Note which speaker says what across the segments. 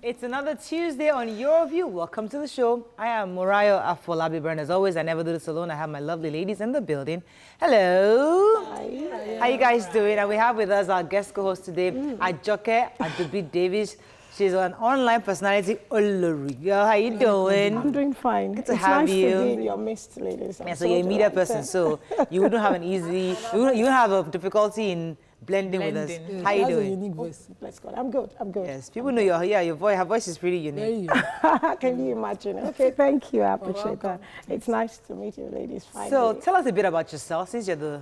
Speaker 1: It's another Tuesday on Your View. Welcome to the show. I am Morayo Afolabi Byrne. As always, I never do this alone. I have my lovely ladies in the building. Hello.
Speaker 2: Hi.
Speaker 1: How you guys doing? And we have with us our guest co-host today, Ajoke Adubi Davis. She's an online personality. Olori. Girl, how you doing?
Speaker 2: I'm doing fine.
Speaker 1: Good to have
Speaker 2: nice
Speaker 1: you.
Speaker 2: to be in your midst, ladies.
Speaker 1: Yeah, so you're a media person, so you wouldn't have an easy, you wouldn't have a difficulty in blending with us.
Speaker 3: Yes,
Speaker 1: How you
Speaker 3: she has
Speaker 1: doing?
Speaker 3: a unique voice.
Speaker 2: Bless God. I'm good.
Speaker 1: Yes, people know your voice. Her voice is pretty unique.
Speaker 2: Can you imagine? Okay, thank you. I appreciate that. It's nice to meet you, ladies. Finally.
Speaker 1: So tell us a bit about yourself, since you're the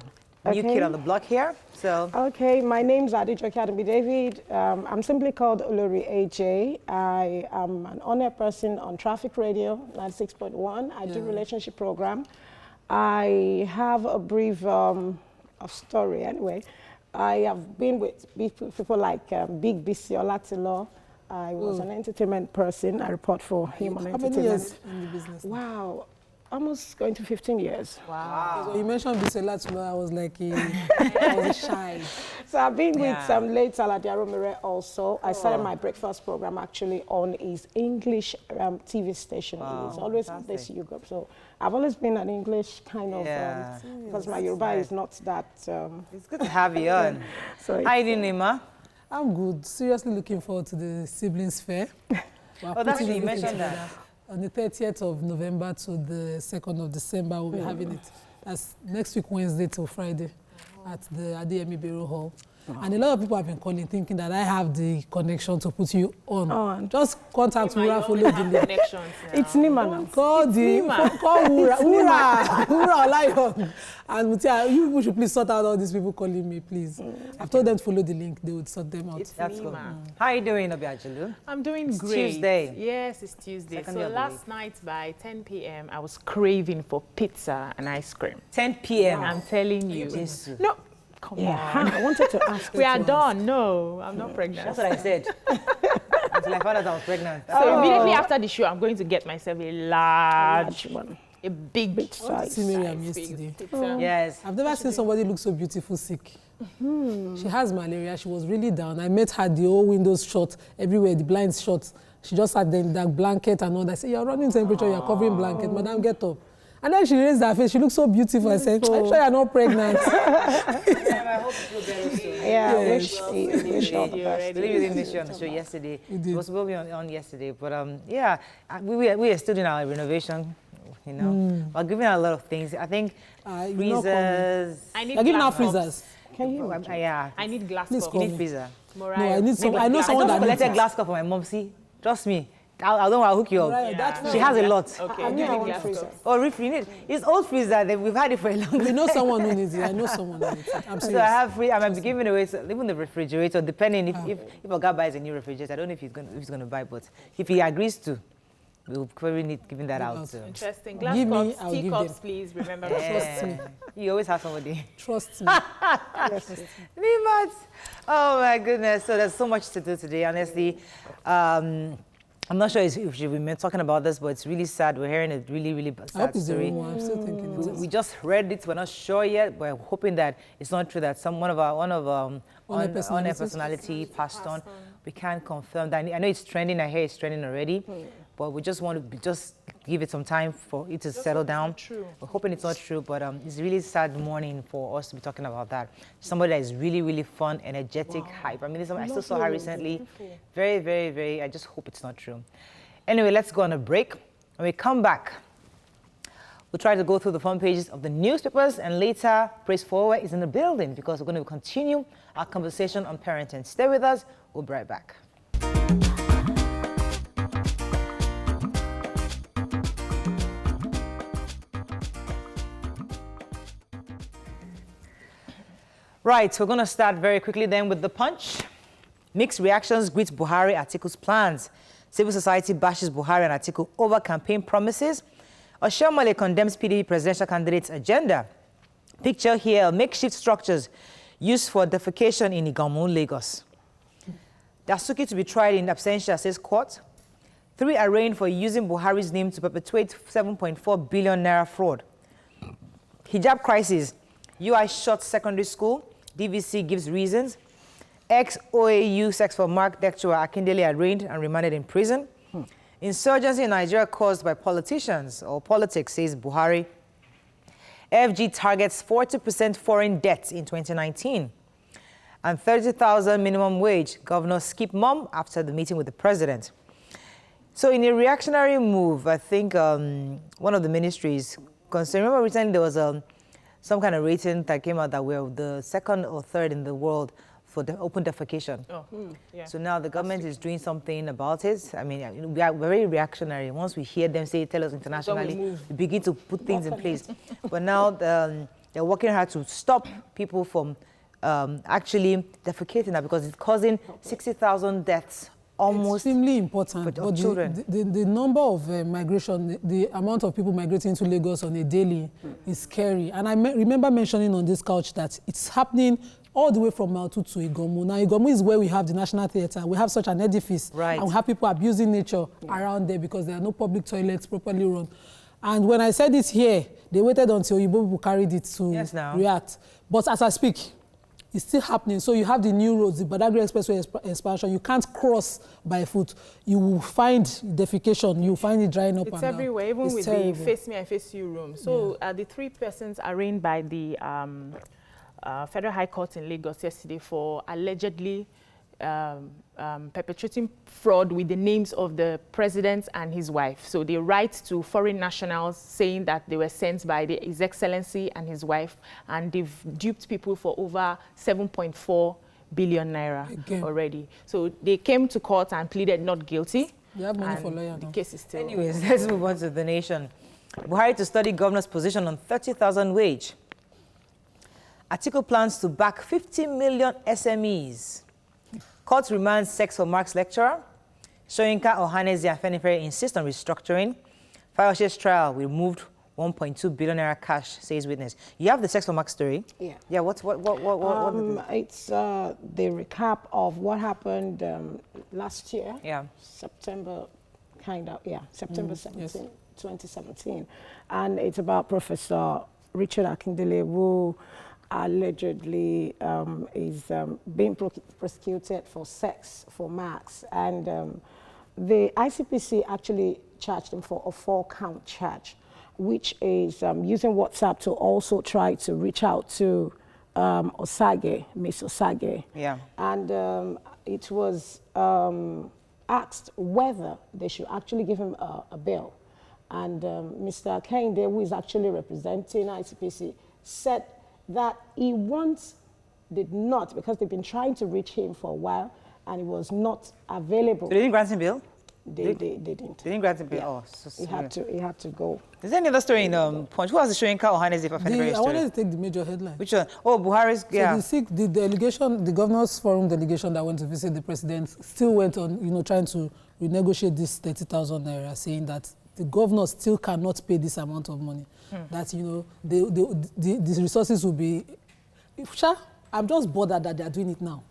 Speaker 1: new kid on the block here. So
Speaker 2: okay, my name's Ajoke Adubi David. I'm simply called Olori AJ. I am an on-air person on Traffic Radio 96.1. I do relationship program. I have a brief story anyway. I have been with people like Big BC Olatilo. I was an entertainment person. I report for him on entertainment.
Speaker 3: How many years in the business?
Speaker 2: Wow, almost going to 15 years.
Speaker 3: Wow. So you mentioned BC Olatilo. I was like, I was shy.
Speaker 2: So I've been with some late Saladiaro Mire also. I started my breakfast program actually on his English TV station. It's always this Europe. So I've always been an English kind of, because my Yoruba is not that.
Speaker 1: it's good to have you on.
Speaker 2: So
Speaker 1: How you doing, Nima?
Speaker 3: I'm good. Seriously looking forward to the siblings fair.
Speaker 1: Oh, that's you mentioned that.
Speaker 3: On the 30th of November to the 2nd of December, we'll be having it. That's next week, Wednesday till Friday at the Adeyemi Bero Hall. And a lot of people have been calling thinking that I have the connection to put you on. Just contact Wura, follow the link.
Speaker 2: it's Nima now.
Speaker 3: Call Wura Lion. And Mutia, you people should please sort out all these people calling me, please. I've told them to follow the link. They would sort them out.
Speaker 1: That's cool. How are you doing, Obiajulu?
Speaker 4: I'm doing
Speaker 1: It's
Speaker 4: great.
Speaker 1: Tuesday.
Speaker 4: Yes, it's Tuesday.
Speaker 1: Second
Speaker 4: So
Speaker 1: day of the
Speaker 4: last night by 10 p.m. I was craving for pizza and ice cream.
Speaker 1: 10 p.m.
Speaker 4: I'm telling you.
Speaker 1: Jesus.
Speaker 4: No, come on.
Speaker 2: I wanted to ask.
Speaker 4: We are done. No, I'm not pregnant.
Speaker 1: That's what I said. Until I found out I was pregnant.
Speaker 4: So immediately after the show, I'm going to get myself a large
Speaker 2: one.
Speaker 4: a big
Speaker 2: size.
Speaker 3: See Miriam yesterday.
Speaker 4: pizza.
Speaker 1: Yes.
Speaker 3: I've never seen somebody look so beautiful sick. She has malaria. She was really down. I met her, the whole windows shut, everywhere, the blinds shut. She just had the dark blanket and all that. I said, you're running temperature, you're covering blanket. Madam, get up. And then she raised her face. She looked so beautiful. I said, I'm sure you're not pregnant.
Speaker 1: I hope you feel better soon.
Speaker 2: Yeah, I
Speaker 3: Yes.
Speaker 2: wish all the best.
Speaker 1: Believe it, miss you on the show yesterday.
Speaker 3: did.
Speaker 1: It was supposed to be on yesterday, but yeah, we are still doing our renovation. You know, we're giving out a lot of things. I think
Speaker 3: you're not
Speaker 1: freezers.
Speaker 4: I need
Speaker 3: You're giving
Speaker 4: glass
Speaker 3: out
Speaker 4: cups.
Speaker 3: freezers.
Speaker 2: Can you?
Speaker 1: Yeah,
Speaker 4: I need glass
Speaker 3: Please
Speaker 4: cups.
Speaker 1: you
Speaker 3: call
Speaker 1: need
Speaker 3: me.
Speaker 1: freezer.
Speaker 3: No, I need some. I know
Speaker 1: I
Speaker 3: someone
Speaker 1: just
Speaker 3: that needs
Speaker 1: collected
Speaker 3: it.
Speaker 1: glass cup for my mom. See, trust me. I'll hook you up.
Speaker 3: Right, that
Speaker 1: She has a lot.
Speaker 4: Okay,
Speaker 2: I need
Speaker 4: I
Speaker 2: my
Speaker 4: need
Speaker 2: own
Speaker 4: glass
Speaker 2: freezer.
Speaker 4: cups.
Speaker 1: Oh, if you need, it's old freezer. We've had it for a long time.
Speaker 3: We know someone who needs it. I know someone who needs it. I'm
Speaker 1: So I
Speaker 3: serious.
Speaker 1: have free. I might be giving away even the refrigerator, depending if a guy buys a new refrigerator. I don't know if he's gonna buy, but if he agrees to, we'll probably need giving that out. So.
Speaker 4: Interesting. Glass
Speaker 3: Give me,
Speaker 4: cups,
Speaker 3: I'll
Speaker 4: tea
Speaker 3: give
Speaker 4: cups,
Speaker 3: them.
Speaker 4: please. Remember.
Speaker 3: Trust me.
Speaker 1: You always have somebody.
Speaker 3: Trust me.
Speaker 1: Nimat. Oh my goodness. So there's so much to do today. Honestly, I'm not sure if we've been talking about this, but it's really sad. We're hearing a really, really
Speaker 3: I hope
Speaker 1: sad
Speaker 3: it's the
Speaker 1: story.
Speaker 3: wrong one. I'm still thinking it is.
Speaker 1: We just read it. We're not sure yet. We're hoping that it's not true that one of on-air personality passed on. We can't confirm that. I know it's trending. I hear it's trending already, but we just want to just give it some time for it to settle down.
Speaker 4: True.
Speaker 1: We're hoping it's not true, but it's really sad morning for us to be talking about that. Somebody that is really, really fun, energetic, hype. I mean, I still saw her recently. Very, very, very. I just hope it's not true. Anyway, let's go on a break. When we come back, we'll try to go through the front pages of the newspapers, and later, Praise Forward is in the building because we're going to continue our conversation on parenting. Stay with us. We'll be right back. Right, we're going to start very quickly then with the Punch. Mixed reactions greet Buhari Atiku's plans. Civil society bashes Buhari and Atiku over campaign promises. Oshiomhole condemns PDP presidential candidate's agenda. Picture here, makeshift structures used for defecation in Igamu, Lagos. Dasuki to be tried in absentia, says court. 3 arraigned for using Buhari's name to perpetuate 7.4 billion naira fraud. Hijab crisis. UI shut secondary school. DVC gives reasons. Ex-OAU Sex for Mark lecturer Akindele arraigned and remanded in prison. Insurgency in Nigeria caused by politicians or politics, says Buhari. FG targets 40% foreign debt in 2019. And 30,000 minimum wage. Governor skip mum after the meeting with the president. So in a reactionary move, I think one of the ministries, remember recently there was some kind of rating that came out that we're the second or third in the world for the open defecation.
Speaker 4: Oh, yeah.
Speaker 1: So now the government is doing something about it. I mean, we are very reactionary. Once we hear them tell us internationally, we begin to put things in place. But now they're working hard to stop people from actually defecating that because it's causing 60,000 deaths almost.
Speaker 3: Extremely important.
Speaker 1: For children.
Speaker 3: The number of migration, the amount of people migrating to Lagos on a daily is scary. And I remember mentioning on this couch that it's happening all the way from Maltu to Igomu. Now, Igomu is where we have the National Theatre. We have such an edifice.
Speaker 1: Right.
Speaker 3: And we have people abusing nature around there because there are no public toilets properly run. And when I said it here, they waited until Igbo people carried it to react. But as I speak, it's still happening. So you have the new roads, the Badagry Expressway expansion. You can't cross by foot. You will find defecation. You will find it drying up.
Speaker 4: It's everywhere, even with the Face Me, I Face You room. So the three persons arraigned by the Federal High Court in Lagos yesterday for allegedly perpetrating fraud with the names of the president and his wife. So they write to foreign nationals saying that they were sent by His Excellency and his wife, and they've duped people for over 7.4 billion naira already. So they came to court and pleaded not guilty.
Speaker 3: They have money for lawyers.
Speaker 4: The case is still...
Speaker 1: Anyways, let's move on to the nation. Buhari to study governor's position on 30,000 wage. Atiku plans to back 50 million SMEs. Court remands Sex for Marks lecturer. Soyinka Ohaneze and Afenifere insist on restructuring. Fayoshe's trial will remove 1.2 billion naira cash, says witness. You have the Sex for Marks story.
Speaker 2: Yeah.
Speaker 1: Yeah. What
Speaker 2: it's the recap of what happened last year.
Speaker 1: Yeah.
Speaker 2: September, September 17, 2017, and it's about Professor Richard Akindele, who allegedly is being prosecuted for sex for Marks, and the ICPC actually charged him for a 4-count charge, which is using WhatsApp to also try to reach out to Osage, Miss Osage.
Speaker 1: Yeah.
Speaker 2: And it was asked whether they should actually give him a bail. And Mr. Kehinde, who is actually representing ICPC, said that he once did not, because they've been trying to reach him for a while, and he was not available.
Speaker 1: So they didn't grant him bail?
Speaker 2: They didn't.
Speaker 1: They didn't grant him bail?
Speaker 2: Yeah.
Speaker 1: Oh, so
Speaker 2: He had to go.
Speaker 1: Is there any other story in Punch? Who has the Soyinka Ohaneze for Afenifere story?
Speaker 3: I wanted to take the major headline.
Speaker 1: Which one? Oh, Buhari's, yeah.
Speaker 3: So the delegation, the Governors Forum delegation that went to visit the president still went on, trying to renegotiate this 30,000 naira, saying that the governor still cannot pay this amount of money. That, the resources will be... I'm just bothered that they are doing it now.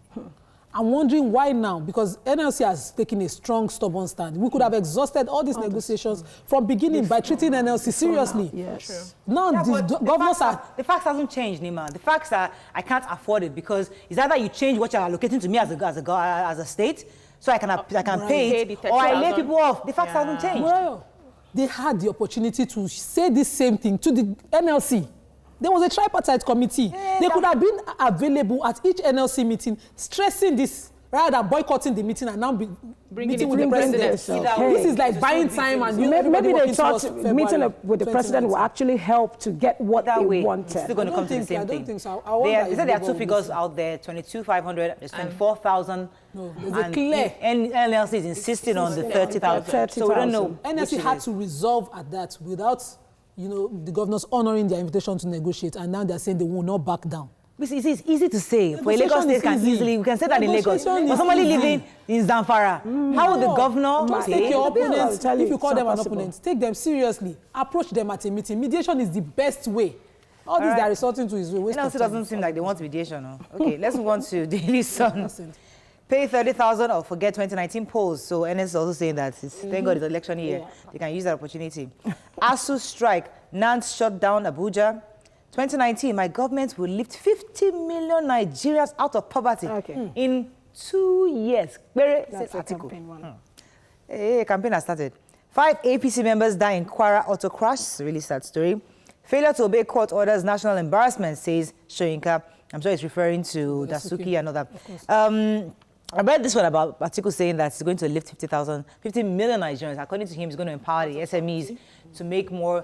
Speaker 3: I'm wondering why now, because NLC has taken a strong, stubborn stand. We could have exhausted all these negotiations from beginning by treating NLC seriously.
Speaker 2: Yes.
Speaker 3: Now, the governors are...
Speaker 1: The facts hasn't changed, Nima. The facts are, I can't afford it because it's either you change what you're allocating to me as a state, so I can pay it, or I lay people off. The facts haven't changed.
Speaker 3: Well, they had the opportunity to say this same thing to the NLC. There was a tripartite committee. They could have been available at each NLC meeting, stressing this, rather than boycotting the meeting and now meeting with the president. This is like buying time, and
Speaker 2: maybe they thought meeting with the president will actually help to get what they wanted.
Speaker 1: It's still going to come to the same thing.
Speaker 3: I don't think so.
Speaker 1: They said there are two figures out there: 22,500, there's 24,000.
Speaker 3: No, there's a clear.
Speaker 1: NLC is insisting on the 30,000. So we don't know.
Speaker 3: NLC had to resolve at that without, the governors honoring their invitation to negotiate, and now they're saying they will not back down.
Speaker 1: It's easy to say. For Lagos State we can say that in Lagos. For somebody living in Zamfara, how would the governor
Speaker 3: take your opponents, if you call them an opponent, take them seriously, approach them at a meeting. Mediation is the best way. All this they are resorting to is a waste of time.
Speaker 1: NLC doesn't seem like they want mediation. No? Okay, let's move on to Daily Sun. Pay 30,000 or forget 2019 polls. So NS is also saying that thank God it's election year. They can use that opportunity. ASU strike. Nance shut down Abuja. 2019, my government will lift 50 million Nigerians out of poverty in 2 years.
Speaker 2: That's a
Speaker 1: article.
Speaker 2: campaign one.
Speaker 1: Hey, campaign has started. 5 APC members die in Kwara auto crash. It's a really sad story. Failure to obey court orders, national embarrassment, says Shoyinka. I'm sure it's referring to Dasuki and all that. I read this one about article saying that it's going to lift 50 million Nigerians. According to him, it's going to empower the SMEs to make more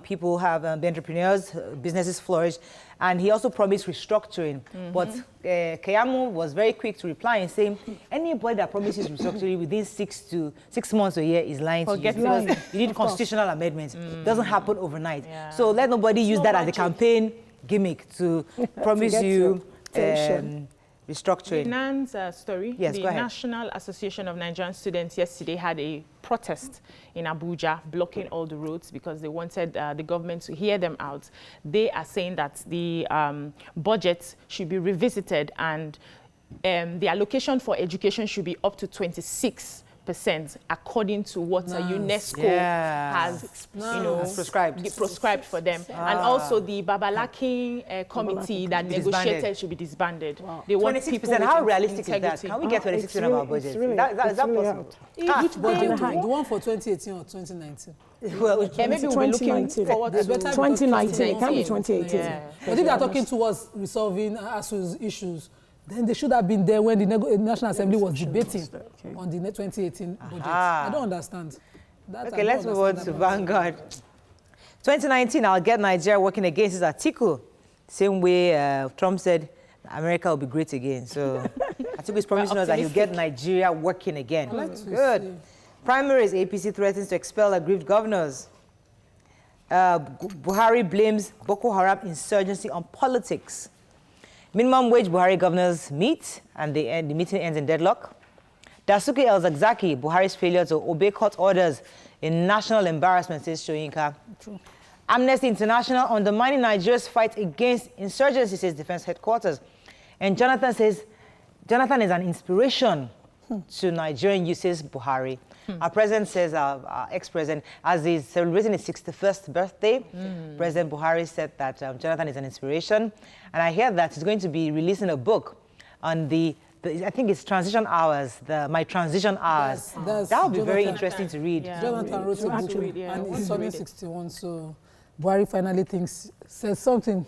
Speaker 1: people have the entrepreneurs, businesses flourish. And he also promised restructuring. But Keyamo was very quick to reply and saying, anybody that promises restructuring within 6 months or a year is lying to you. Because you need constitutional amendments. It doesn't happen overnight. Yeah. So let nobody use that as a campaign gimmick to promise you restructuring.
Speaker 4: Nan's story.
Speaker 1: Yes,
Speaker 4: the
Speaker 1: go ahead.
Speaker 4: National Association of Nigerian Students yesterday had a protest in Abuja, blocking all the roads because they wanted the government to hear them out. They are saying that the budget should be revisited and the allocation for education should be up to 26%, according to what UNESCO has, prescribed for them. And also the Babalakin committee that negotiated should be disbanded.
Speaker 1: Wow.
Speaker 4: They want
Speaker 1: 26%. How realistic is that? Can we get 26% of our budget? Is that possible?
Speaker 3: Which budget? The one for 2018 or 2019?
Speaker 1: Well,
Speaker 4: maybe we'll be looking forward to
Speaker 2: 2019. It can't be 2018.
Speaker 3: Yeah. But if they are talking towards resolving ASU's issues, then they should have been there when the National Assembly was debating on the 2018 budget. I don't understand.
Speaker 1: Okay, let's move on to Vanguard. 2019, I'll get Nigeria working against this article. Same way Trump said America will be great again. So Atiku is promising us that he'll get Nigeria working again. Good. Primaries, APC threatens to expel aggrieved governors. Buhari blames Boko Haram insurgency on politics. Minimum wage Buhari governors meet, and the meeting ends in deadlock. Dasuki El-Zakzaki, Buhari's failure to obey court orders in national embarrassment, says Shoyinka. Amnesty International undermining Nigeria's fight against insurgency, says Defense Headquarters. And Jonathan says, Jonathan is an inspiration to Nigerian youth, says Buhari. Our president says, our ex-president, as he's celebrating his 61st birthday, President Buhari said that Jonathan is an inspiration. And I hear that he's going to be releasing a book on I think it's transition hours, my transition hours. That would be very interesting to read.
Speaker 3: Yeah. Jonathan wrote a book, and he's turning 61, so Buhari finally says something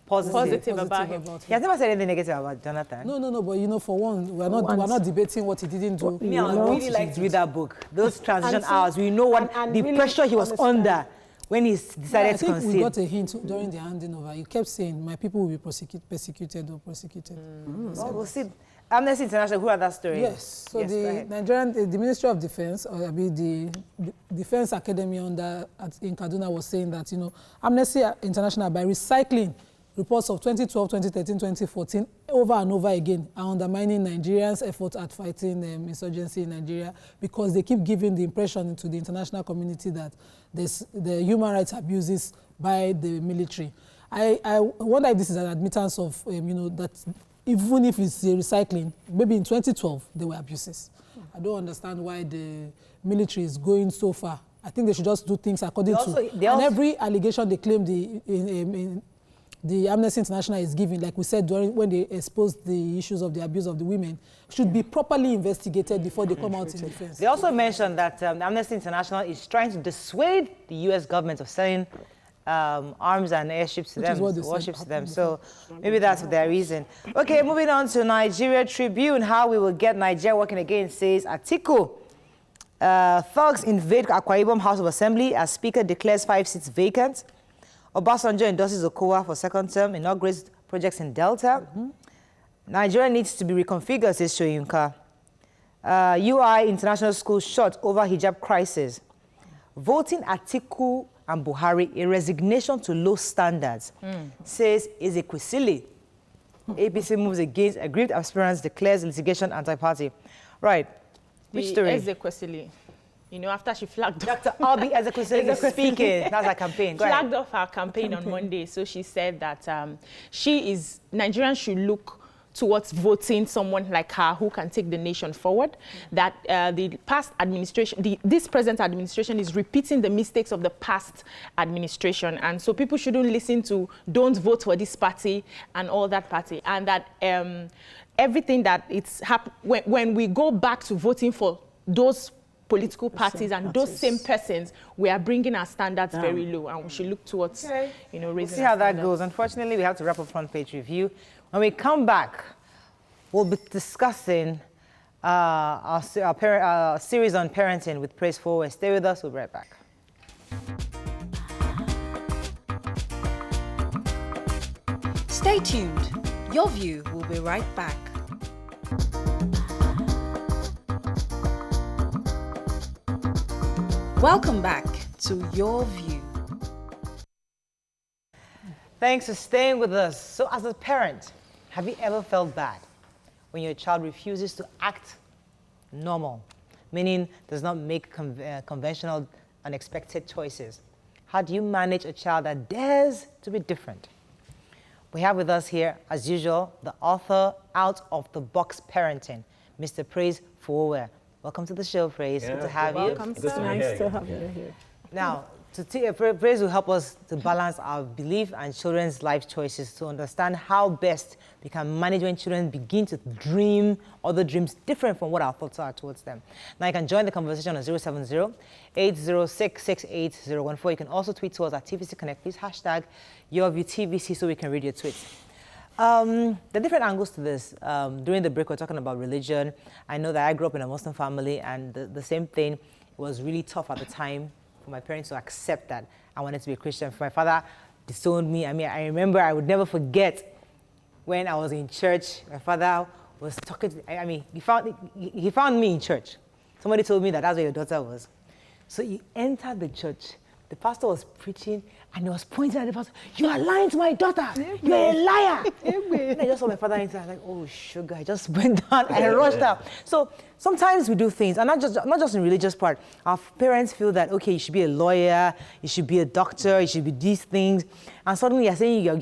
Speaker 1: positive about him. He has never said anything negative about Jonathan.
Speaker 3: No, but you know, for one, we're not debating what he didn't do.
Speaker 1: Me, I would really like to read that book. Those transition hours, we know what the really pressure he was under when he decided to concede.
Speaker 3: I think we got a hint during the handing over. He kept saying, my people will be persecuted or prosecuted.
Speaker 1: Well, we'll see. Amnesty International, who had that story?
Speaker 3: Yes. So the Ministry of Defense, or the Defense Academy in Kaduna was saying that, you know, Amnesty International, by recycling reports of 2012, 2013, 2014 over and over again are undermining Nigerians' efforts at fighting insurgency in Nigeria, because they keep giving the impression to the international community that there's the human rights abuses by the military. I wonder if this is an admittance of, you know, that even if it's recycling, maybe in 2012 there were abuses. I don't understand why the military is going so far. I think they should just do things according to every allegation they claim the Amnesty International is giving, like we said when they exposed the issues of the abuse of the women, should be properly investigated before they come out in defense.
Speaker 1: They also mentioned that Amnesty International is trying to dissuade the U.S. government of selling arms and airships to them, warships to them. So maybe that's their reason. Okay, moving on to Nigeria Tribune. How we will get Nigeria working again, says Atiku. Thugs invade Akwa Ibom House of Assembly as Speaker declares 5 seats vacant. Obasanjo endorses Okowa for second term, inaugurates projects in Delta. Nigeria needs to be reconfigured, says Shoyinka. UI International School shut over hijab crisis. Voting Atiku and Buhari, a resignation to low standards, says Ezekwesili. APC moves against aggrieved aspirants, declares litigation anti-party. Right. Which story?
Speaker 4: Ezekwesili. You know, after she flagged
Speaker 1: Dr. Obi Ezekwesili is speaking. That's her campaign. Go ahead.
Speaker 4: Flagged off her campaign on Monday. So she said that Nigerians should look towards voting someone like her who can take the nation forward, that the past administration, this present administration is repeating the mistakes of the past administration. And so people shouldn't listen to don't vote for this party and all that party. And that everything that it's when we go back to voting for those political parties and those same persons, we are bringing our standards very low, and we should look towards, you know, raising
Speaker 1: we'll see how that goes. Unfortunately, we have to wrap up front page review. When we come back, we'll be discussing our series on parenting with Praise Forward. Stay with us. We'll be right back.
Speaker 5: Stay tuned. Your View will be right back. Welcome back to Your View.
Speaker 1: Thanks for staying with us. So as a parent, have you ever felt bad when your child refuses to act normal, meaning does not make conventional, unexpected choices? How do you manage a child that dares to be different? We have with us here, as usual, the author Out of the Box Parenting, Mr. Praise Forward. Welcome to the show, Praise. Good to have you.
Speaker 2: Welcome, sir. Nice to have you here.
Speaker 1: Now, Praise will help us to balance our belief and children's life choices to understand how best we can manage when children begin to dream other dreams different from what our thoughts are towards them. Now, you can join the conversation on 070-806-68014. You can also tweet to us at TVC Connect. Please hashtag YourViewTVC so we can read your tweets. There are different angles to this. During the break, we're talking about religion. I know that I grew up in a Muslim family, and the same thing was really tough at the time for my parents to accept that I wanted to be a Christian. My father disowned me. I mean, I remember, I would never forget when I was in church, my father was talking to, I mean, he found me in church. Somebody told me that that's where your daughter was. So he entered the church. The pastor was preaching, and he was pointing at the pastor, "You are lying to my daughter. You're a liar." And I just saw my father inside. I was like, "Oh, sugar!" I just went down and rushed out. So sometimes we do things, and not just in religious part. Our parents feel that, okay, you should be a lawyer, you should be a doctor, you should be these things, and suddenly you're saying you're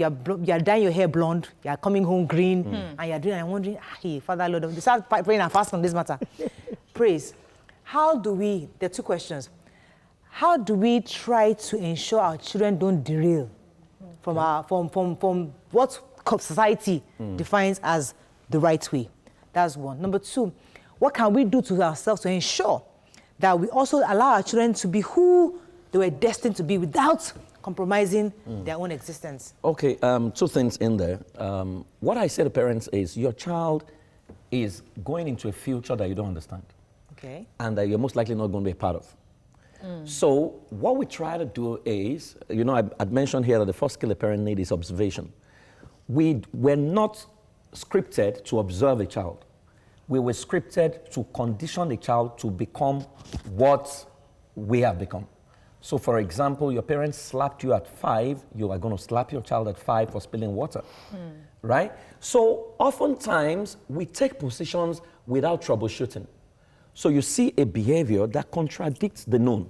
Speaker 1: dyeing your hair blonde, you're coming home green, and you're doing. I'm wondering, hey, Father Lord, they start praying and fasting on this matter. Praise. How do we? There are two questions. How do we try to ensure our children don't derail from what society defines as the right way? That's one. Number two, what can we do to ourselves to ensure that we also allow our children to be who they were destined to be without compromising their own existence?
Speaker 6: Okay, two things in there. What I say to parents is your child is going into a future that you don't understand.
Speaker 1: Okay.
Speaker 6: And that you're most likely not going to be a part of. So what we try to do is, you know, I'd mentioned here that the first skill a parent needs is observation. We're not scripted to observe a child. We were scripted to condition the child to become what we have become. So for example, your parents slapped you at 5, you are going to slap your child at 5 for spilling water, right? So oftentimes we take positions without troubleshooting. So you see a behavior that contradicts the known.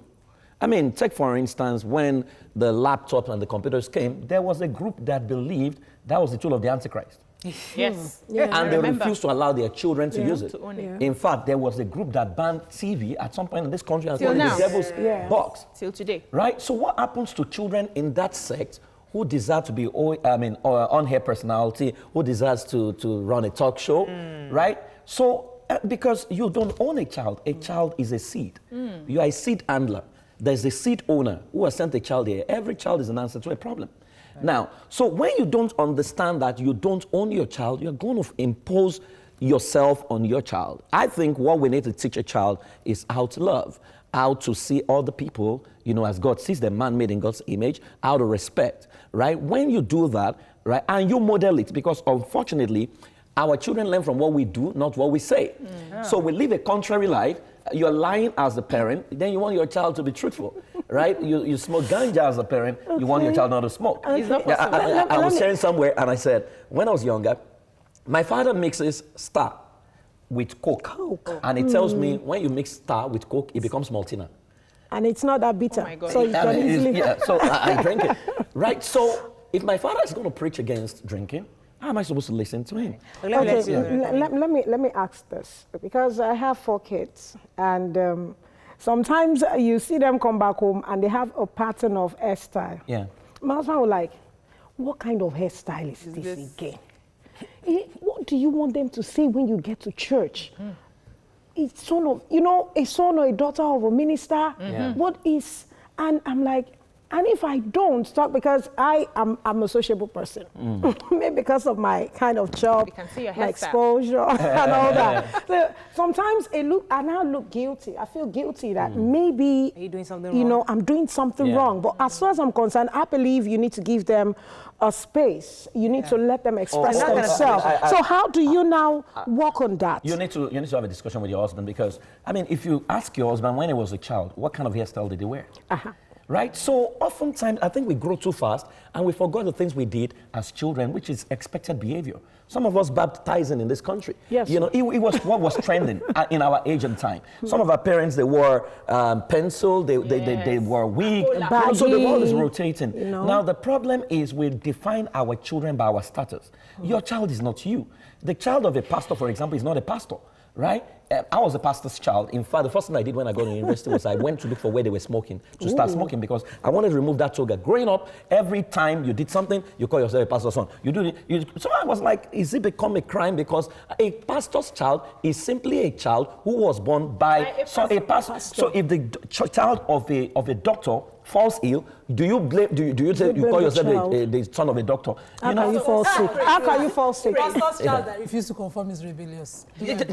Speaker 6: I mean, take for instance, when the laptops and the computers came, there was a group that believed that was the tool of the Antichrist.
Speaker 4: Yes.
Speaker 6: And they refused to allow their children to use it.
Speaker 4: To own it.
Speaker 6: In fact, there was a group that banned TV at some point in this country and called it
Speaker 4: now.
Speaker 6: the devil's box.
Speaker 4: Till today.
Speaker 6: Right? So what happens to children in that sect who desire to be, on-air personality, who desires to run a talk show, right? So because you don't own a child is a seed. You are a seed handler. There's a seed owner who has sent a child here. Every child is an answer to a problem. Right. Now, so when you don't understand that you don't own your child, you're going to impose yourself on your child. I think what we need to teach a child is how to love, how to see other people, you know, as God sees them, man made in God's image, how to respect, right? When you do that, right, and you model it, because unfortunately, our children learn from what we do, not what we say. So we live a contrary life. You're lying as a parent, then you want your child to be truthful, right? You smoke ganja as a parent, you want your child not to smoke.
Speaker 4: It's not possible.
Speaker 6: I was sharing somewhere and I said, when I was younger, my father mixes Star with Coke. And it tells me when you mix Star with Coke, it becomes Maltina.
Speaker 2: And it's not that bitter.
Speaker 4: Oh my God.
Speaker 2: So you can easily...
Speaker 6: So I drink it. Right, so if my father is going to preach against drinking, how am I supposed to listen to him?
Speaker 2: Let me ask this, because I have 4 kids, and sometimes you see them come back home and they have a pattern of hairstyle.
Speaker 6: Yeah.
Speaker 2: My husband will like, what kind of hairstyle is this again? What do you want them to say when you get to church? It's son of, a son or a daughter of a minister. What is, and I'm like, and if I don't talk, because I'm a sociable person, maybe because of my kind of job, my exposure and all that. So sometimes I now look guilty. I feel guilty that maybe,
Speaker 1: are you doing something wrong?
Speaker 2: I'm doing something wrong. But as far as I'm concerned, I believe you need to give them a space. You need to let them express themselves. So how do you now work on that?
Speaker 6: You need to have a discussion with your husband, because, I mean, if you ask your husband when he was a child, what kind of hairstyle did he wear? Right? So oftentimes, I think we grow too fast and we forgot the things we did as children, which is expected behavior. Some of us baptizing in this country. Yes. It was what was trending in our age and time. Some of our parents, they wore pencil, they wore wig, so they were always rotating. Now, the problem is we define our children by our status. Your child is not you. The child of a pastor, for example, is not a pastor. Right? I was a pastor's child. In fact, the first thing I did when I got to university was I went to look for where they were smoking, to start smoking, because I wanted to remove that toga. Growing up, every time you did something, you call yourself a pastor's son. So I was like, is it become a crime? Because a pastor's child is simply a child who was born by a pastor. So if the child of a doctor falls ill, do you call yourself the son of a doctor?
Speaker 2: How can you fall sick? How can you fall sick?
Speaker 3: Pastor's child that refuses to conform is rebellious.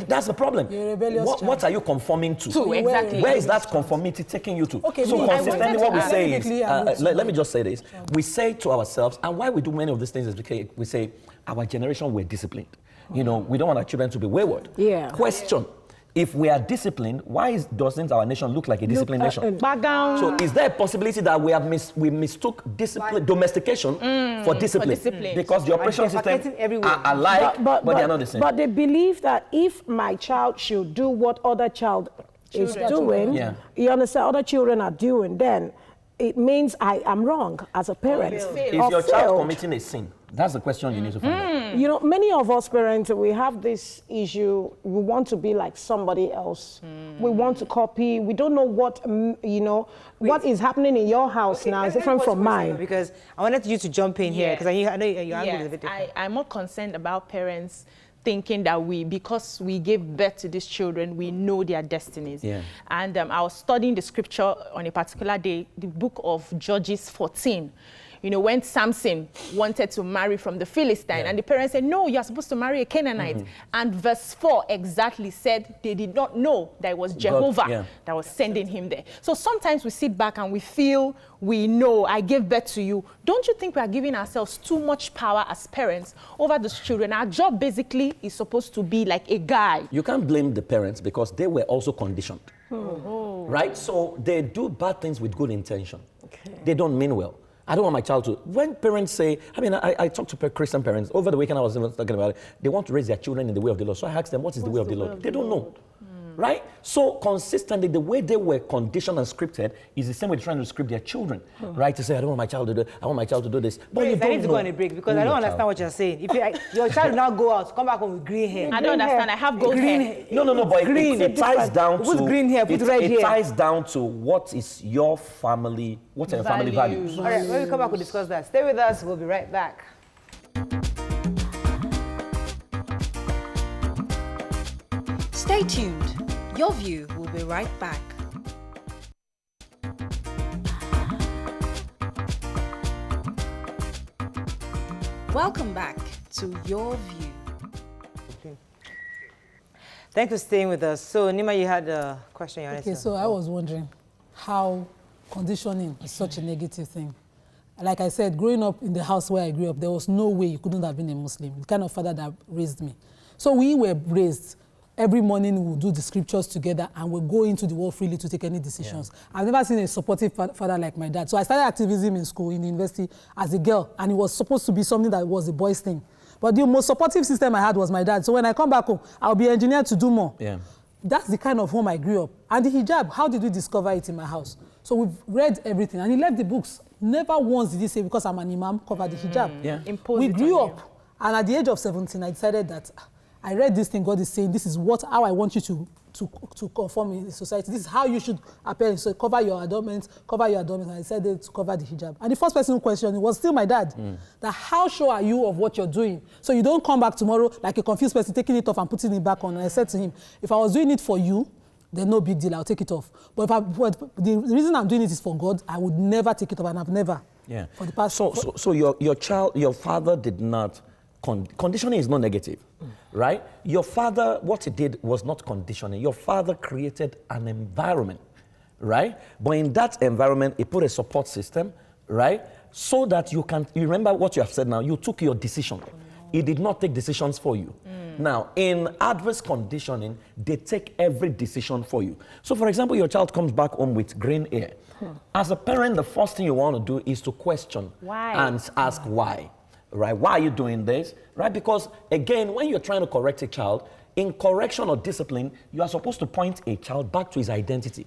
Speaker 6: That's the problem.
Speaker 3: You're a rebellious child.
Speaker 6: What are you conforming to?
Speaker 4: Exactly.
Speaker 6: Where is that conformity taking you to?
Speaker 3: Okay,
Speaker 6: so consistently what we say is, let me just say this. We say to ourselves, and why we do many of these things is because we say, our generation were disciplined. We don't want our children to be wayward. Question. If we are disciplined, why doesn't our nation look like a disciplined nation? So is there a possibility that we mistook domestication for discipline? Because the operation system are alike, but they are not the same.
Speaker 2: But they believe that if my child should do what other child is doing, you understand, other children are doing, then it means I am wrong as a parent.
Speaker 6: Is your child committing a sin? That's the question you need to find out.
Speaker 2: Many of us parents, we have this issue. We want to be like somebody else. We want to copy. We don't know what, what is happening in your house now is different from mine.
Speaker 1: Because I wanted you to jump in here, because I know your angle is a bit different.
Speaker 4: I'm more concerned about parents thinking that because we gave birth to these children, we know their destinies. And I was studying the scripture on a particular day, the book of Judges 14. When Samson wanted to marry from the Philistine, and the parents said, no, you're supposed to marry a Canaanite. And verse 4 exactly said they did not know that it was Jehovah that was sending him there. So sometimes we sit back and we feel we know, I gave birth to you. Don't you think we are giving ourselves too much power as parents over those children? Our job basically is supposed to be like a guide.
Speaker 6: You can't blame the parents because they were also conditioned. Right? So they do bad things with good intention. They don't mean well. I don't want my child to. When parents say, I talk to Christian parents. Over the weekend, I was even talking about it. They want to raise their children in the way of the Lord. So I asked them, what is the way of the Lord? They don't know. Right? So consistently, the way they were conditioned and scripted is the same way they're trying to script their children. Right? To say, I don't want my child to do, I want my child to do this. But
Speaker 1: I need to go on a break because I don't understand what you're saying. If your child will now go out, come back home with green hair.
Speaker 4: I don't understand. I have gold hair.
Speaker 6: No, but it ties down to...
Speaker 1: Put green hair, put red hair.
Speaker 6: It ties down to what is your family, what are your family values.
Speaker 1: All right, when we come back, we'll discuss that. Stay with us. We'll be right back.
Speaker 5: Stay tuned. Your View will be right back. Welcome back to Your View.
Speaker 1: Thanks for staying with us. So, Nima, you had a question you wanted to...
Speaker 3: Okay, so I was wondering how conditioning is such a negative thing. Like I said, growing up in the house where I grew up, there was no way you couldn't have been a Muslim, the kind of father that raised me. So we were raised. Every morning we'll do the scriptures together and we'll go into the world freely to take any decisions. I've never seen a supportive father like my dad. So I started activism in school, in university, as a girl, and it was supposed to be something that was a boy's thing. But the most supportive system I had was my dad. So when I come back home, I'll be engineered to do more. That's the kind of home I grew up. And the hijab, how did we discover it in my house? So we've read everything, and he left the books. Never once did he say, because I'm an imam, cover the hijab.
Speaker 6: Yeah.
Speaker 3: We grew up, And at the age of 17, I decided that I read this thing God is saying, this is how I want you to conform in society. This is how you should appear. So cover your adornments. And I decided to cover the hijab. And the first person who questioned it was still my dad. That how sure are you of what you're doing? So you don't come back tomorrow like a confused person taking it off and putting it back on. And I said to him, if I was doing it for you, then no big deal, I'll take it off. But the reason I'm doing it is for God, I would never take it off, and I've never.
Speaker 6: Yeah.
Speaker 3: For the past.
Speaker 6: So your father did not, conditioning is not negative, right? Your father, what he did was not conditioning. Your father created an environment, right? But in that environment, he put a support system, right? So that you remember what you have said now, you took your decision. He did not take decisions for you. Now, in adverse conditioning, they take every decision for you. So, for example, your child comes back home with green hair. As a parent, the first thing you want to do is to question and ask why, right? Why are you doing this, right? Because, again, when you're trying to correct a child, in correction or discipline, you are supposed to point a child back to his identity.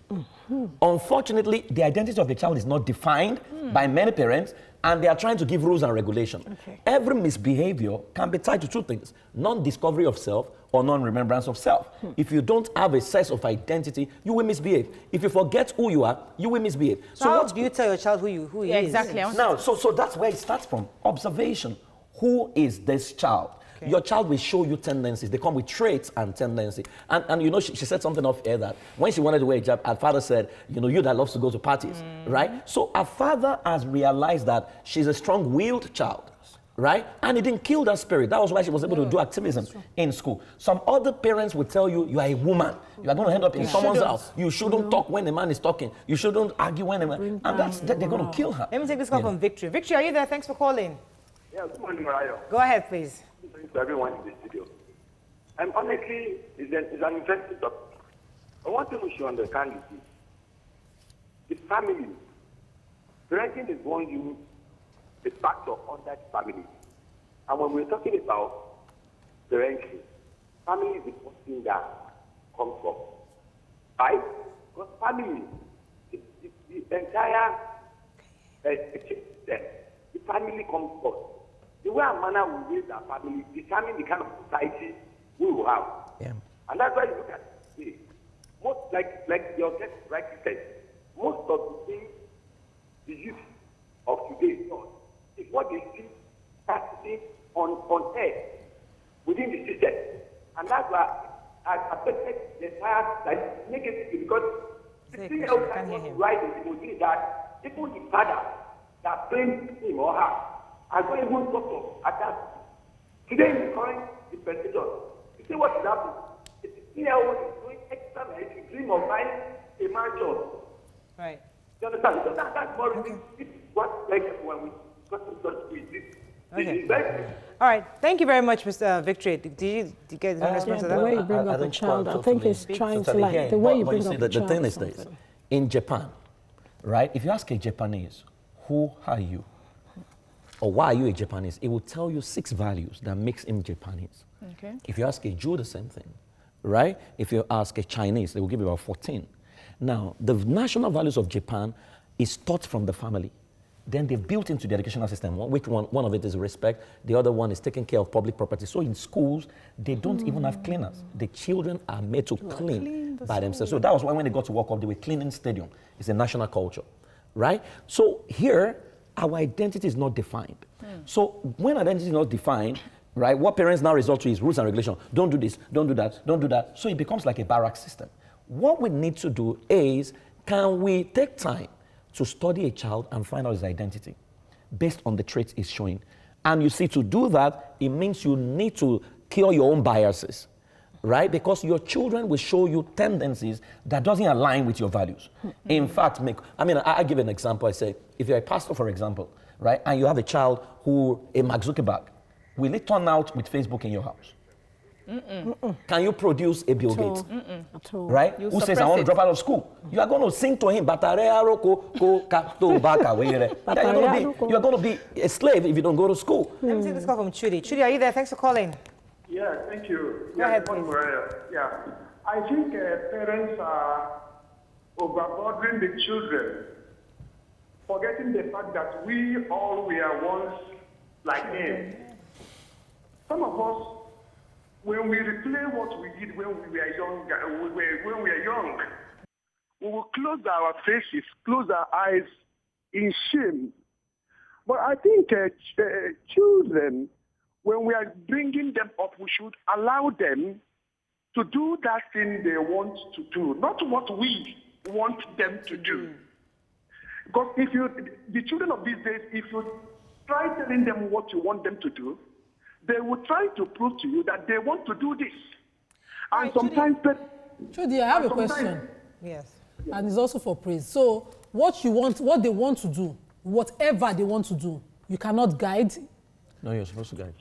Speaker 6: Unfortunately, the identity of the child is not defined by many parents, and they are trying to give rules and regulation. Every misbehavior can be tied to two things: non-discovery of self or non-remembrance of self. If you don't have a sense of identity, you will misbehave. If you forget who you are, you will misbehave.
Speaker 1: So how do you tell your child who he is?
Speaker 4: Exactly.
Speaker 6: Now, so that's where it starts from. Observation. Who is this child? Your child will show you tendencies. They come with traits and tendencies. And you know, she said something off air that when she wanted to wear hijab, her father said, you know, you that loves to go to parties, right? So her father has realized that she's a strong-willed child, right? And it didn't kill that spirit. That was why she was able to do activism in school. Some other parents will tell you, you are a woman. You are going to end up in someone's house. You shouldn't talk when a man is talking. You shouldn't argue when a man... And they're going to kill her.
Speaker 1: Let me take this call from Victory. Victory, are you there? Thanks for calling.
Speaker 7: Yeah, good morning, Mariah.
Speaker 1: Go ahead, please.
Speaker 7: To everyone in the studio. And honestly, it's an interesting topic. I want to we should understand is this. The family, parenting is one you, the factor under the family. And when we're talking about parenting, family is the first thing that comes from. Right? Because family, the entire the family comes first. The way our manner will raise our family determine the kind of society we will have.
Speaker 6: Yeah.
Speaker 7: And that's why you look at it. Most, like your guest rightly said, most of the things the youth of today is what they see practicing on air within the system. And that's why I affected the entire negatively, because the thing else I want to write is that even the father that trained him or her are going to sort of adapt. Today in the current dispensation, you see what is happening. It's clear what is doing extra night to dream of buying a mansion.
Speaker 1: Right.
Speaker 7: You understand? So that's more it's what like when we got to touch with this.
Speaker 1: Okay. All right. Thank you very much, Mr. Victory. Did you get a response to that?
Speaker 2: The way you bring up a child, I think it's trying to like the way you bring up a child.
Speaker 6: The thing is this: in Japan, right? If you ask a Japanese, who are you? Or why are you a Japanese? It will tell you 6 values that makes him Japanese.
Speaker 4: Okay.
Speaker 6: If you ask a Jew, the same thing, right? If you ask a Chinese, they will give you about 14. Now, the national values of Japan is taught from the family. Then they've built into the educational system. One of it is respect. The other one is taking care of public property. So in schools, they don't even have cleaners. The children are made to clean by themselves. So that was why when they got to World Cup, they were cleaning stadium. It's a national culture, right? So here, our identity is not defined. So when identity is not defined, right, what parents now resort to is rules and regulation. Don't do this, don't do that, don't do that. So it becomes like a barrack system. What we need to do is, can we take time to study a child and find out his identity based on the traits he's showing? And you see, to do that, it means you need to cure your own biases, right? Because your children will show you tendencies that doesn't align with your values. In fact, I give an example. I say, if you're a pastor, for example, right, and you have a child who, a Mark Zuckerberg, will it turn out with Facebook in your house? Can you produce a Bill Gates? Right? Who says, I want to drop out of school? You are going to sing to him, you're going to be a slave if you don't go to school.
Speaker 1: Let me take this call from Chudi. Chudi, are you there? Thanks for calling.
Speaker 8: Yeah, thank you.
Speaker 1: Go ahead,
Speaker 8: please. Yeah, I think parents are overburdening the children, forgetting the fact that we all were once like him. some of us, when we replay what we did when we were young, we will close our faces, close our eyes in shame. But I think children, when we are bringing them up, we should allow them to do that thing they want to do, not what we want them to do. Because the children of these days, if you try telling them what you want them to do, they will try to prove to you that they want to do this. And sometimes...
Speaker 3: Judy, I have a question.
Speaker 1: Yes.
Speaker 3: And it's also for praise. So what they want to do, whatever they want to do, you cannot guide.
Speaker 6: No, you're supposed to guide.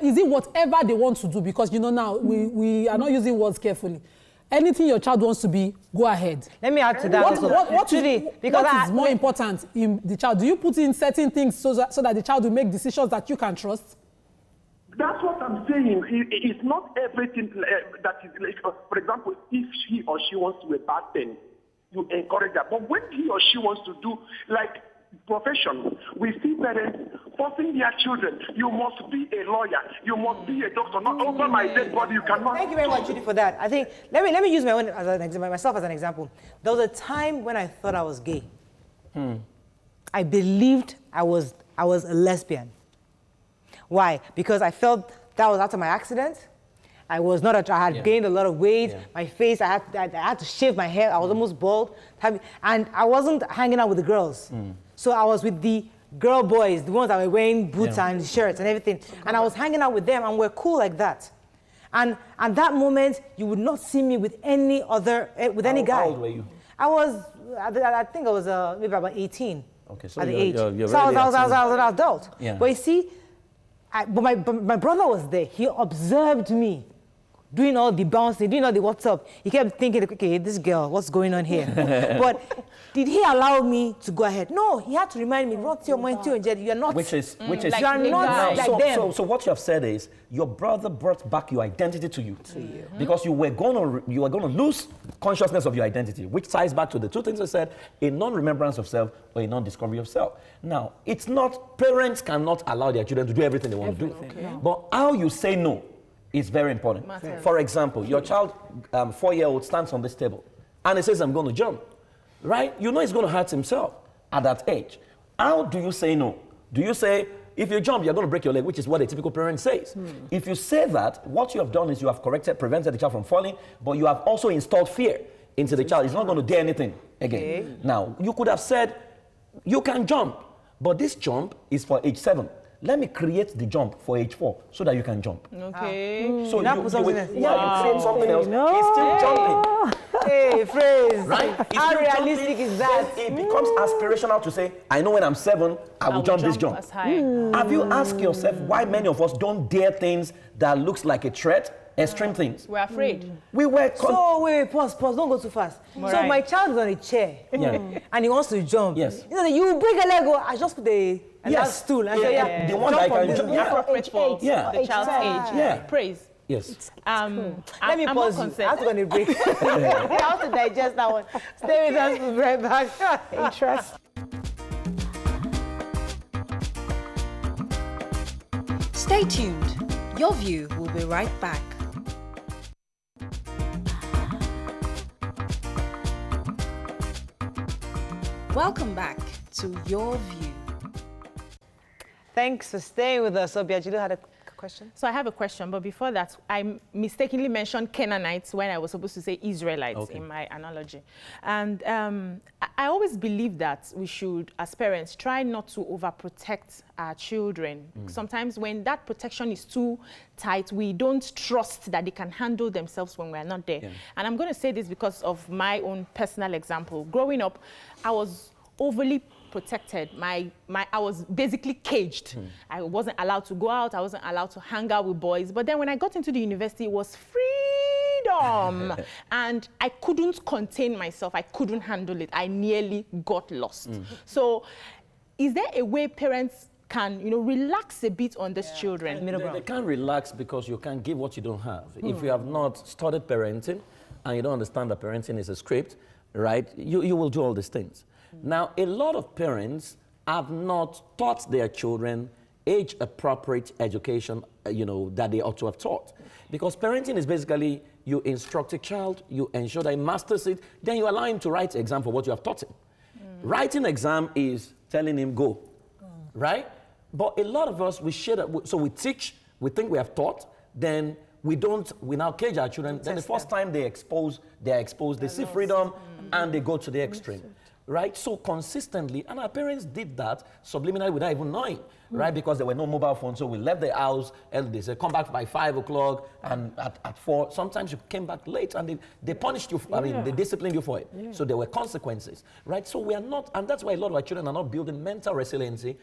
Speaker 3: Is it whatever they want to do? Because, you know, now we are not using words carefully. Anything your child wants to be, go ahead.
Speaker 1: Let me add to that.
Speaker 3: What is more important in the child? Do you put in certain things so that the child will make decisions that you can trust?
Speaker 8: That's what I'm saying. It's not everything that is like, for example, if he or she wants to do a bad thing, you encourage that. But when he or she wants to do, like, profession, we see parents forcing their children, you must be a lawyer, you must be a doctor, not over my dead body, you cannot.
Speaker 1: Thank you very much, Judy, for that. I think, let me use myself as an example. There was a time when I thought I was gay. I believed I was a lesbian. Why? Because I felt that was after my accident. I had gained a lot of weight. My face, I had to shave my hair. I was almost bald. And I wasn't hanging out with the girls. So I was with the girl boys, the ones that were wearing boots and shirts and everything. And I was hanging out with them, and we're cool like that. And at that moment, you would not see me with any guy.
Speaker 6: How old were you?
Speaker 1: I think I was maybe about 18.
Speaker 6: Okay, so
Speaker 1: at the age.
Speaker 6: You're
Speaker 1: so I was
Speaker 6: really
Speaker 1: an adult.
Speaker 6: Yeah.
Speaker 1: But you see, but my brother was there. He observed me doing all the bouncing, doing all the what's up. He kept thinking, okay, this girl, what's going on here? But did he allow me to go ahead? No, he had to remind me, you're not.
Speaker 6: Which is
Speaker 1: you are not like them.
Speaker 6: So what you have said is your brother brought back your identity to you. Because you were going to lose consciousness of your identity, which ties back to the two things I said: a non-remembrance of self or a non-discovery of self. Now, it's not, parents cannot allow their children to do everything they want to do. But how you say no is very important. For example, your child, 4-year-old, stands on this table and he says, I'm going to jump, right? You know he's going to hurt himself at that age. How do you say no? Do you say, if you jump, you're going to break your leg, which is what a typical parent says. If you say that, what you have done is you have prevented the child from falling, but you have also installed fear into the child. He's not going to dare anything again. Now, you could have said, you can jump, but this jump is for age 7. Let me create the jump for age 4 so that you can jump.
Speaker 4: Okay.
Speaker 6: So
Speaker 1: you
Speaker 6: create something else. He's still jumping.
Speaker 1: Hey, phrase.
Speaker 6: Right?
Speaker 1: How realistic is that?
Speaker 6: Then it becomes aspirational to say, I know when I'm 7, I will jump this jump. Have you asked yourself why many of us don't dare things that looks like a threat? Extreme things.
Speaker 4: We're afraid.
Speaker 6: We were.
Speaker 1: So wait, pause, don't go too fast. So my child is on a chair, and he wants to jump.
Speaker 6: Yes.
Speaker 1: You know, you break a leg. I just put the stool. And say,
Speaker 6: the one that I can jump.
Speaker 4: Appropriate for the child's age.
Speaker 6: Yeah.
Speaker 4: Praise.
Speaker 6: Yes.
Speaker 1: Let me pause you. I have to go on a break. I have to digest that one. Stay with us. We'll be right back.
Speaker 2: Interest.
Speaker 5: Stay tuned. Your View will be right back. Welcome back to Your View.
Speaker 1: Thanks for staying with us. Obiajilu had a question.
Speaker 4: So I have a question, but before that, I mistakenly mentioned Canaanites when I was supposed to say Israelites in my analogy. And I always believe that we should, as parents, try not to overprotect our children. Sometimes when that protection is too tight, we don't trust that they can handle themselves when we're not there. And I'm going to say this because of my own personal example. Growing up, I was overly protected. I was basically caged. I wasn't allowed to go out. I wasn't allowed to hang out with boys. But then when I got into the university, it was freedom. And I couldn't contain myself. I couldn't handle it. I nearly got lost. So is there a way parents can, relax a bit on these children?
Speaker 6: They can't relax because you can't give what you don't have. If you have not studied parenting and you don't understand that parenting is a script, right, you will do all these things. Now, a lot of parents have not taught their children age-appropriate education, that they ought to have taught. Because parenting is basically you instruct a child, you ensure that he masters it, then you allow him to write an exam for what you have taught him. Writing exam is telling him go, right? But a lot of us, we share that, so we teach, we think we have taught, then we now cage our children. Then the first time they're exposed, they see freedom, and they go to the extreme. Right? So consistently, and our parents did that subliminally without even knowing, right? Because there were no mobile phones, so we left the house, and they said, come back by 5 o'clock, and at 4, sometimes you came back late, and they punished you, they disciplined you for it. So there were consequences, right? So we are not, and that's why a lot of our children are not building mental resiliency,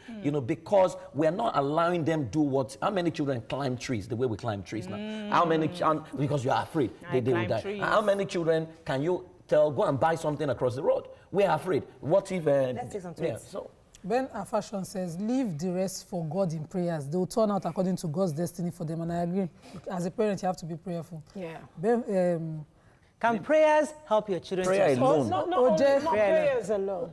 Speaker 6: because we are not allowing them do how many children climb trees, the way we climb trees now? How many, because you are afraid, they will die. Trees. How many children can you tell, go and buy something across the road? We are afraid. What if...
Speaker 1: Let's take some tweets.
Speaker 6: So.
Speaker 3: Ben Afashion says, leave the rest for God in prayers. They will turn out according to God's destiny for them. And I agree. As a parent, you have to be prayerful.
Speaker 2: Yeah.
Speaker 3: Ben,
Speaker 1: can prayers help your children?
Speaker 6: Prayer alone.
Speaker 2: Not prayers alone.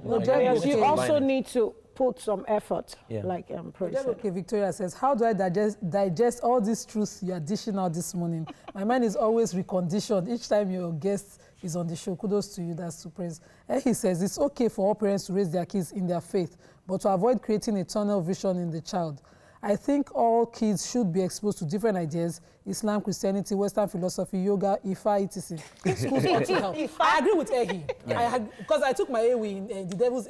Speaker 2: You also need to put some effort, like prayer.
Speaker 3: Okay, Victoria says, how do I digest all these truths you are dishing out this morning? My mind is always reconditioned each time your guest is on the show. Kudos to you, that's to praise. And he says, it's okay for all parents to raise their kids in their faith, but to avoid creating a tunnel vision in the child. I think all kids should be exposed to different ideas: Islam, Christianity, Western philosophy, yoga, Ifa, etc. Schools ought to help. I agree with Ehi. Because I took my AWE in the Devil's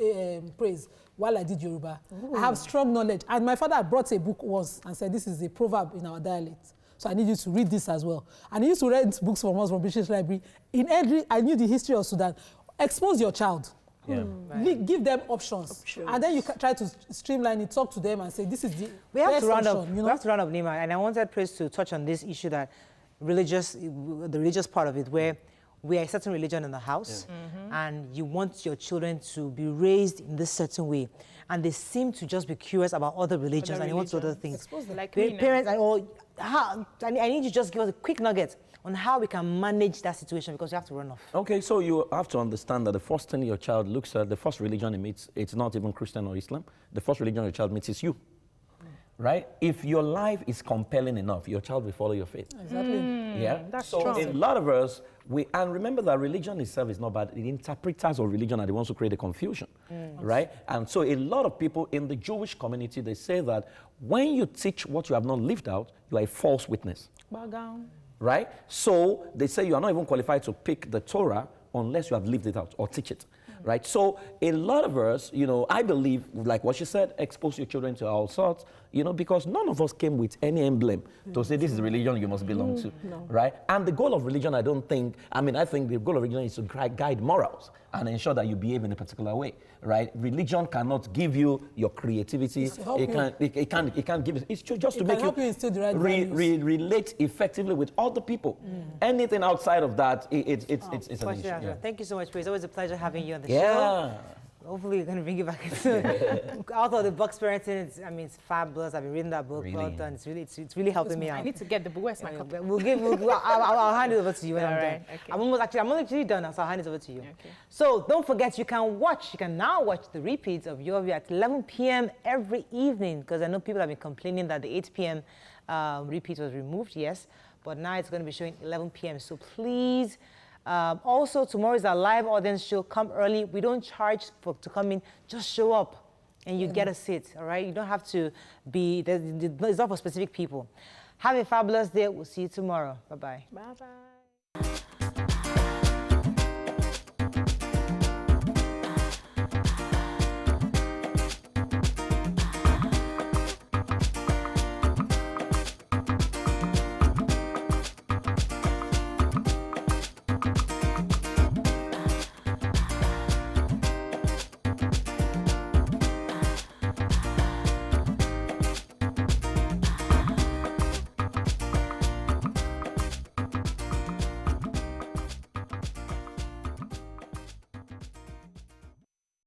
Speaker 3: Praise while I did Yoruba. I have strong knowledge. And my father brought a book once and said, this is a proverb in our dialect. So I need you to read this as well. And he used to read books from us from British Library. In every, I knew the history of Sudan. Expose your child. Give them options. And then you try to streamline it, talk to them and say, this is the
Speaker 1: we have to round
Speaker 3: option,
Speaker 1: up. We have to round up, Nima. And I wanted Praise to touch on this issue that the religious part of it, where we are a certain religion in the house, and you want your children to be raised in this certain way. And they seem to just be curious about other religions and they want other things.
Speaker 4: Like
Speaker 1: parents, I need you to just give us a quick nugget on how we can manage that situation, because you have to run off.
Speaker 6: Okay, so you have to understand that the first thing your child looks at, the first religion he meets, it's not even Christian or Islam. The first religion your child meets is you. Right? If your life is compelling enough, your child will follow your faith.
Speaker 3: Exactly.
Speaker 6: Yeah?
Speaker 4: That's
Speaker 6: so
Speaker 4: strong.
Speaker 6: a lot of us, and remember that religion itself is not bad. The interpreters of religion are the ones who create the confusion. Right? And so a lot of people in the Jewish community, they say that when you teach what you have not lived out, you are a false witness. Right? So they say you are not even qualified to pick the Torah unless you have lived it out or teach it. Right? So a lot of us, I believe, like what she said, expose your children to all sorts, because none of us came with any emblem to say this is the religion you must belong to. Right? And the goal of religion, I think the goal of religion is to guide morals and ensure that you behave in a particular way. Right? Religion cannot give you your creativity. It can't give it. It's just to make you relate effectively with other people. Anything outside of that, it's an issue. Yeah.
Speaker 1: Thank you so much, Praise. It's always a pleasure having you on the show.
Speaker 6: Yeah.
Speaker 1: Hopefully we're going to bring you back. Although the box parenting, it's fabulous. I've been reading that book.
Speaker 6: Really?
Speaker 1: Well done. It's really helping me out.
Speaker 4: I need to get the book. Where's my copy?
Speaker 1: I'll hand it over to you when I'm done.
Speaker 4: Okay.
Speaker 1: I'm actually done now, so I'll hand it over to you.
Speaker 4: Okay.
Speaker 1: So don't forget, you can now watch the repeats of Your View at 11 p.m. every evening, because I know people have been complaining that the 8 p.m. repeat was removed, yes, but now it's going to be showing 11 p.m. So please. Also, tomorrow is our live audience show. Come early. We don't charge to come in. Just show up and you get a seat, all right? You don't have to be, it's not for specific people. Have a fabulous day. We'll see you tomorrow. Bye-bye.
Speaker 2: Bye-bye.